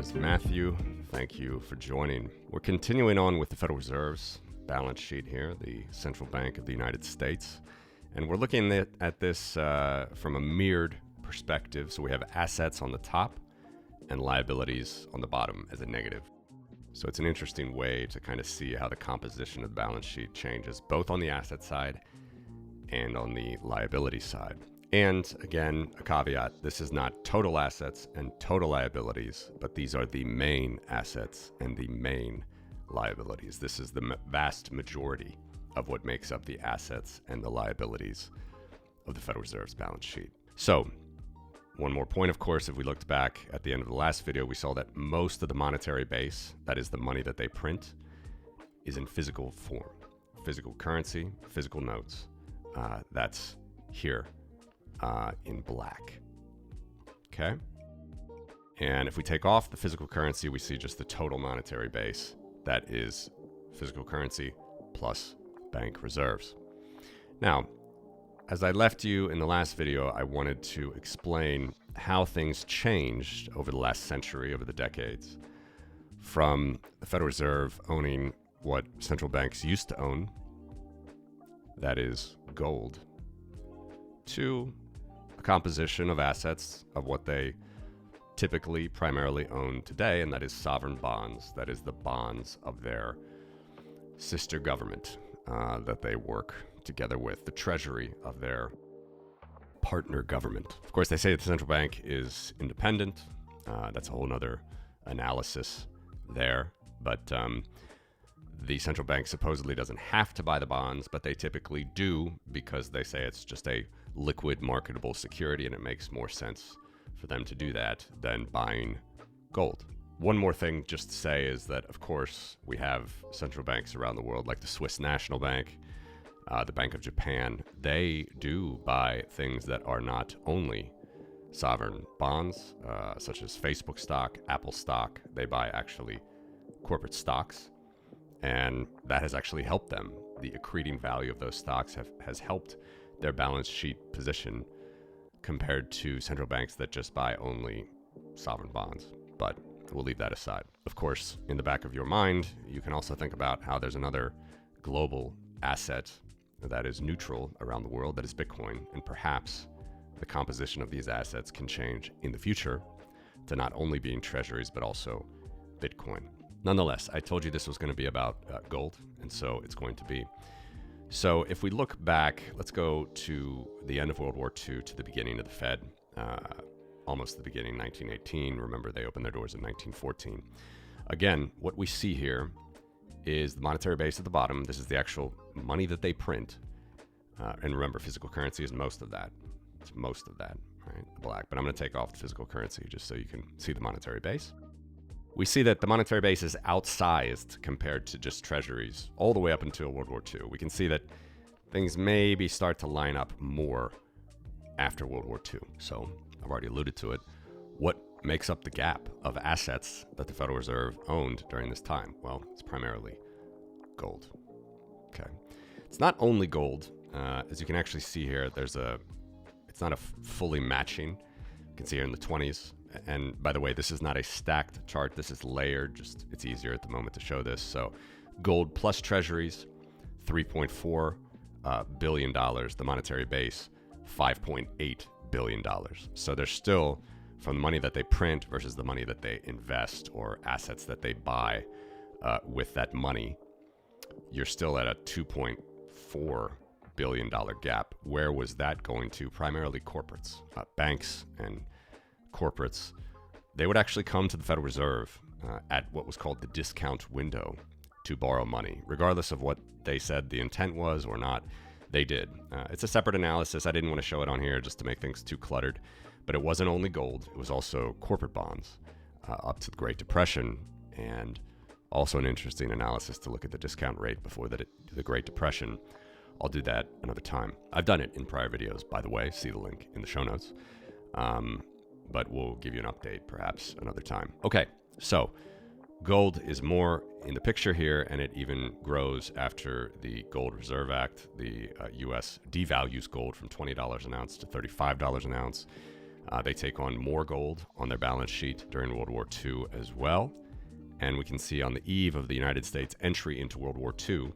is Matthew. Thank you for joining. We're continuing on with the Federal Reserve's balance sheet here, the Central Bank of the United States. And we're looking at this from a mirrored perspective. So we have assets on the top and liabilities on the bottom as a negative. So it's an interesting way to kind of see how the composition of the balance sheet changes, both on the asset side and on the liability side. And again, a caveat, this is not total assets and total liabilities, but these are the main assets and the main liabilities. This is the vast majority of what makes up the assets and the liabilities of the Federal Reserve's balance sheet. So, one more point, of course, if we looked back at the end of the last video, we saw that most of the monetary base, that is the money that they print, is in physical form. Physical currency, physical notes. That's here in black. Okay? And if we take off the physical currency, we see just the total monetary base. That is physical currency plus bank reserves. Now, as I left you in the last video, I wanted to explain how things changed over the last century, over the decades, from the Federal Reserve owning what central banks used to own, that is gold, to a composition of assets of what they typically primarily own today, and that is sovereign bonds. That is the bonds of their sister government that they work together with, the treasury of their partner government. Of course, they say that the central bank is independent. That's a whole nother analysis there. But the central bank supposedly doesn't have to buy the bonds, but they typically do because they say it's just a liquid marketable security and it makes more sense for them to do that than buying gold. One more thing just to say is that, of course, we have central banks around the world like the Swiss National Bank, the Bank of Japan. They do buy things that are not only sovereign bonds, such as Facebook stock, Apple stock. They buy actually corporate stocks, and that has actually helped them. The accreting value of those stocks has helped their balance sheet position compared to central banks that just buy only sovereign bonds. But we'll leave that aside. Of course, in the back of your mind, you can also think about how there's another global asset that is neutral around the world, that is Bitcoin, and perhaps the composition of these assets can change in the future to not only being treasuries, but also Bitcoin. Nonetheless, I told you this was going to be about gold, and so it's going to be. So if we look back, let's go to the end of World War II, to the beginning of the Fed, almost the beginning, 1918. Remember, they opened their doors in 1914. Again, what we see here is the monetary base at the bottom. This is the actual money that they print. And remember, physical currency is most of that. It's most of that, right? The black. But I'm going to take off the physical currency just so you can see the monetary base. We see that the monetary base is outsized compared to just treasuries all the way up until World War II. We can see that things maybe start to line up more after World War II. So I've already alluded to it. What makes up the gap of assets that the Federal Reserve owned during this time? Well, it's primarily gold. Okay. It's not only gold. As you can actually see here, it's not a fully matching. You can see here in the 20s. And by the way, this is not a stacked chart. This is layered. Just it's easier at the moment to show this. So gold plus treasuries, $3.4 billion. The monetary base, $5.8 billion. So there's still, from the money that they print versus the money that they invest or assets that they buy with that money, you're still at a $2.4 billion gap. Where was that going to? Primarily corporates, banks and corporates. They would actually come to the Federal Reserve at what was called the discount window to borrow money. Regardless of what they said the intent was or not, they did. It's a separate analysis. I didn't want to show it on here just to make things too cluttered. But it wasn't only gold. It was also corporate bonds up to the Great Depression, and also an interesting analysis to look at the discount rate before the Great Depression. I'll do that another time. I've done it in prior videos, by the way. See the link in the show notes. But we'll give you an update perhaps another time. Okay, so gold is more in the picture here, and it even grows after the Gold Reserve Act. The U.S. devalues gold from $20 an ounce to $35 an ounce. They take on more gold on their balance sheet during World War II as well. And we can see on the eve of the United States entry into World War II,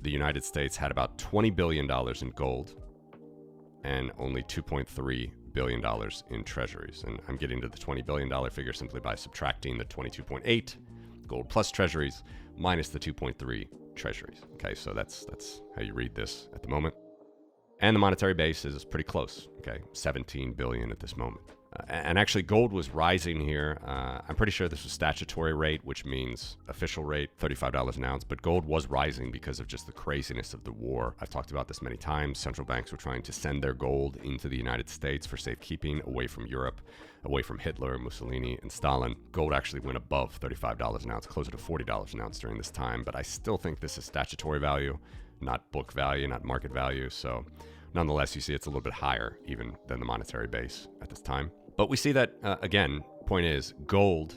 the United States had about $20 billion in gold and only $2.3 billion in treasuries. And I'm getting to the $20 billion figure simply by subtracting the 22.8 gold plus treasuries minus the 2.3 treasuries. Okay, so that's how you read this at the moment. And the monetary base is pretty close, okay, 17 billion at this moment. And actually, gold was rising here. I'm pretty sure this was statutory rate, which means official rate, $35 an ounce. But gold was rising because of just the craziness of the war. I've talked about this many times. Central banks were trying to send their gold into the United States for safekeeping, away from Europe, away from Hitler, Mussolini, and Stalin. Gold actually went above $35 an ounce, closer to $40 an ounce during this time. But I still think this is statutory value, not book value, not market value. So nonetheless, you see it's a little bit higher even than the monetary base at this time. But we see that, again, point is, gold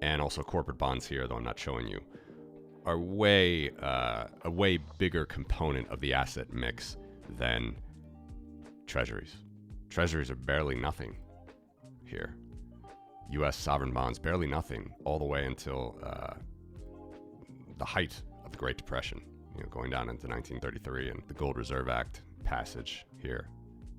and also corporate bonds here, though I'm not showing you, are a way bigger component of the asset mix than treasuries. Treasuries are barely nothing here. US sovereign bonds, barely nothing, all the way until the height of the Great Depression, going down into 1933 and the Gold Reserve Act passage here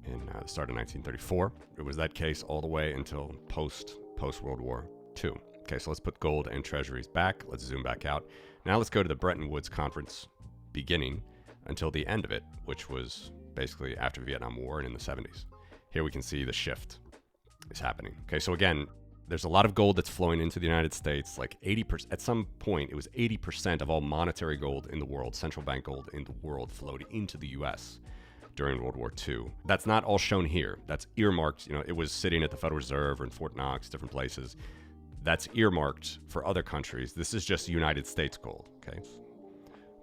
in the start of 1934. It was that case all the way until post World War II. Okay, so let's put gold and treasuries back. Let's zoom back out. Now let's go to the Bretton Woods Conference beginning until the end of it, which was basically after the Vietnam War and in the 70s. Here we can see the shift is happening. Okay, so again, there's a lot of gold that's flowing into the United States, like 80%. At some point, it was 80% of all monetary gold in the world, central bank gold in the world, flowed into the U.S. during World War II. That's not all shown here. That's earmarked. It was sitting at the Federal Reserve or in Fort Knox, different places. That's earmarked for other countries. This is just United States gold, okay?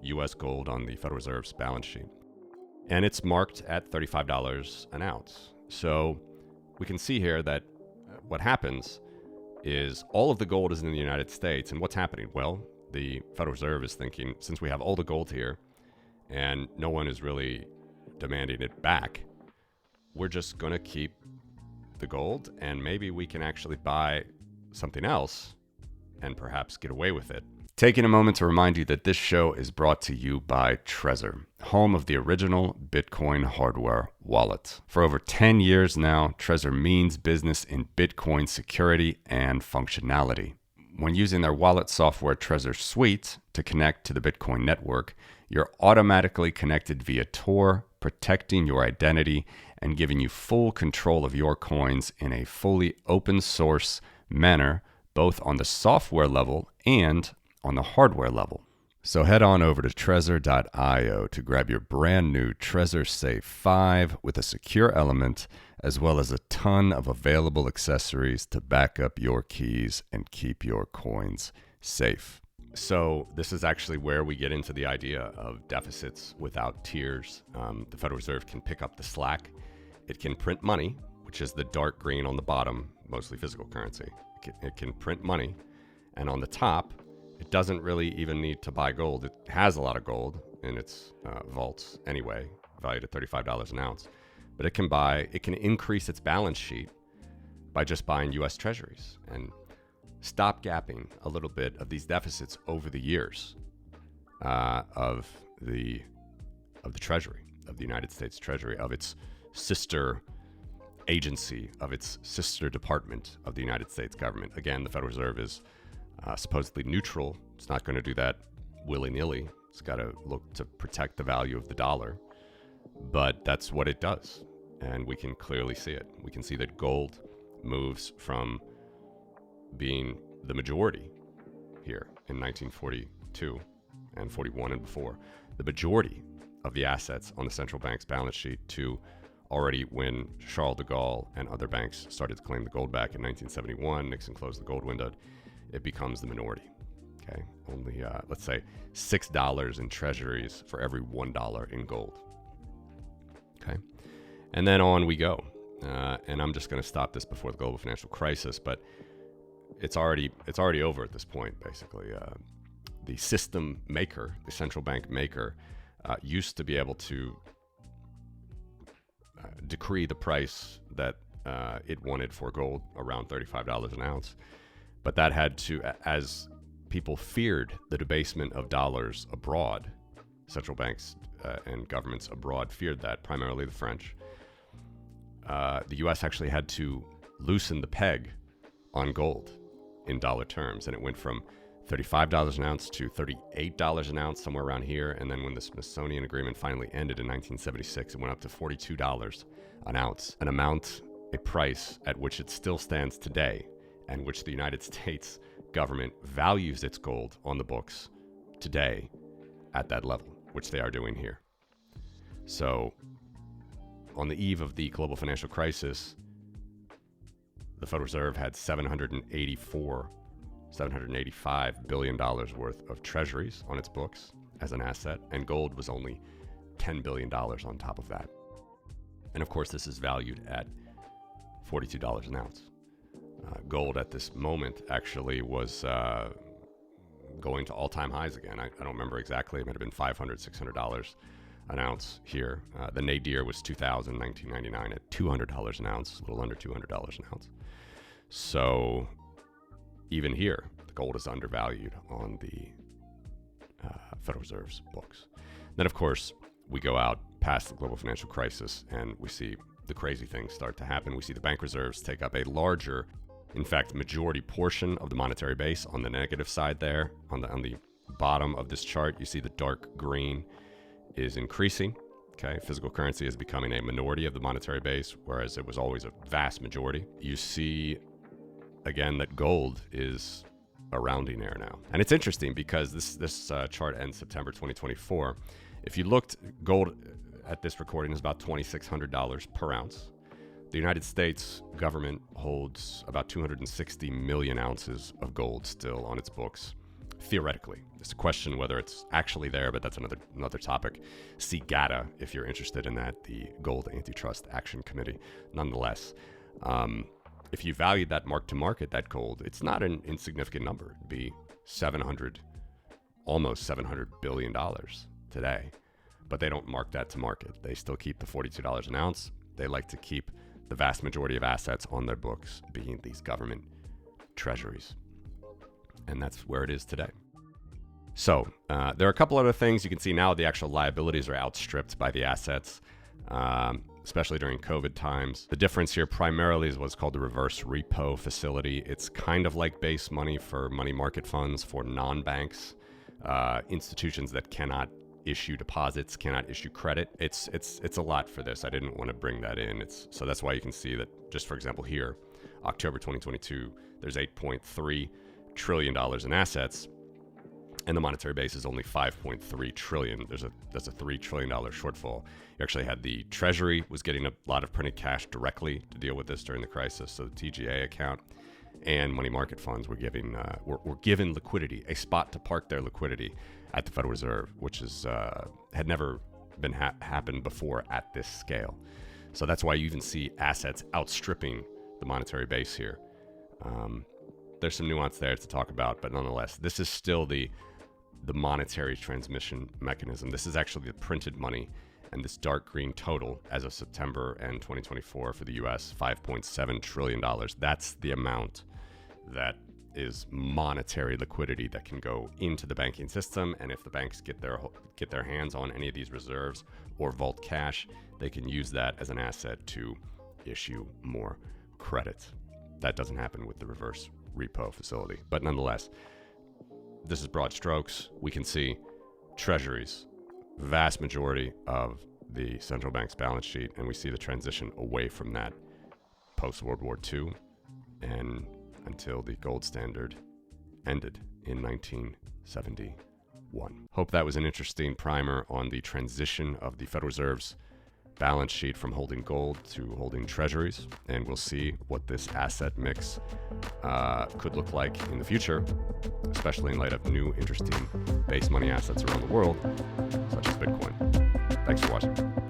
U.S. gold on the Federal Reserve's balance sheet. And it's marked at $35 an ounce. So we can see here that what happens is all of the gold is in the United States. And what's happening? Well, the Federal Reserve is thinking, since we have all the gold here and no one is really demanding it back, we're just going to keep the gold and maybe we can actually buy something else and perhaps get away with it. Taking a moment to remind you that this show is brought to you by Trezor, home of the original Bitcoin hardware wallet. For over 10 years now, Trezor means business in Bitcoin security and functionality. When using their wallet software Trezor Suite to connect to the Bitcoin network, you're automatically connected via Tor, protecting your identity and giving you full control of your coins in a fully open source manner, both on the software level and on the hardware level. So head on over to Trezor.io to grab your brand new Trezor Safe 5 with a secure element, as well as a ton of available accessories to back up your keys and keep your coins safe. So this is actually where we get into the idea of deficits without tiers. The Federal Reserve can pick up the slack. It can print money, which is the dark green on the bottom, mostly physical currency. It can print money. And on the top, it doesn't really even need to buy gold. It has a lot of gold in its vaults anyway, valued at $35 an ounce. But it can increase its balance sheet by just buying US treasuries and stop gapping a little bit of these deficits over the years of the Treasury, of the United States Treasury, of its sister agency, of its sister department of the United States government. Again, the Federal Reserve is supposedly neutral. It's not going to do that willy-nilly. It's got to look to protect the value of the dollar. But that's what it does. And we can clearly see it. We can see that gold moves from being the majority here in 1942 and 41 and before, the majority of the assets on the central bank's balance sheet, to already when Charles de Gaulle and other banks started to claim the gold back in 1971, Nixon closed the gold window, it becomes the minority. Okay, only let's say $6 in treasuries for every $1 in gold. Okay, and then on we go. And I'm just going to stop this before the global financial crisis, but it's already over at this point. Basically, the system maker, the central bank maker, used to be able to decree the price that it wanted for gold around $35 an ounce. But that had to, as people feared the debasement of dollars abroad, central banks and governments abroad feared that, primarily the French. The US actually had to loosen the peg on gold in dollar terms, and it went from $35 an ounce to $38 an ounce, somewhere around here. And then when the Smithsonian Agreement finally ended in 1976, it went up to $42 an ounce, a price at which it still stands today, and which the United States government values its gold on the books today at that level, which they are doing here. So on the eve of the global financial crisis, the Federal Reserve had $785 billion worth of treasuries on its books as an asset, and gold was only $10 billion on top of that. And of course, this is valued at $42 an ounce. Gold at this moment actually was going to all-time highs again. I don't remember exactly. It might have been $500, $600 an ounce here. The nadir was 1999 at $200 an ounce, a little under $200 an ounce. So even here, the gold is undervalued on the Federal Reserve's books. Then, of course, we go out past the global financial crisis and we see the crazy things start to happen. We see the bank reserves take up a larger, in fact, majority portion of the monetary base. On the negative side there, on the bottom of this chart, you see the dark green is increasing. Okay, physical currency is becoming a minority of the monetary base, whereas it was always a vast majority. You see, again, that gold is a rounding error now. And it's interesting because this chart ends September 2024. If you looked, gold at this recording is about $2,600 per ounce. The United States government holds about 260 million ounces of gold still on its books, theoretically. It's a question whether it's actually there, but that's another topic. See GATA if you're interested in that, the Gold Antitrust Action Committee. Nonetheless, if you valued that mark to market, that gold, it's not an insignificant number. It'd be almost $700 billion today. But they don't mark that to market. They still keep the $42 an ounce. They like to keep the vast majority of assets on their books being these government treasuries. And that's where it is today. So there are a couple other things. You can see now the actual liabilities are outstripped by the assets, especially during COVID times. The difference here primarily is what's called the reverse repo facility. It's kind of like base money for money market funds for non-banks, institutions that cannot issue deposits, cannot issue credit. It's a lot for this. I didn't want to bring that in. So that's why you can see that, just for example here, October 2022, there's $8.3 trillion in assets, and the monetary base is only $5.3 trillion. There's a $3 trillion shortfall. You actually had the Treasury was getting a lot of printed cash directly to deal with this during the crisis. So the TGA account and money market funds were given liquidity, a spot to park their liquidity at the Federal Reserve, which had never been happened before at this scale. So that's why you even see assets outstripping the monetary base here. There's some nuance there to talk about, but nonetheless, this is still the monetary transmission mechanism. This is actually the printed money, and this dark green total as of September and 2024 for the US, $5.7 trillion. That's the amount that is monetary liquidity that can go into the banking system. And if the banks get their hands on any of these reserves or vault cash, they can use that as an asset to issue more credit. That doesn't happen with the reverse repo facility. But nonetheless, this is broad strokes. We can see treasuries, vast majority of the central bank's balance sheet, and we see the transition away from that post-World War II and until the gold standard ended in 1971. Hope that was an interesting primer on the transition of the Federal Reserve's balance sheet from holding gold to holding treasuries, and we'll see what this asset mix could look like in the future, especially in light of new interesting base money assets around the world, such as Bitcoin. Thanks for watching.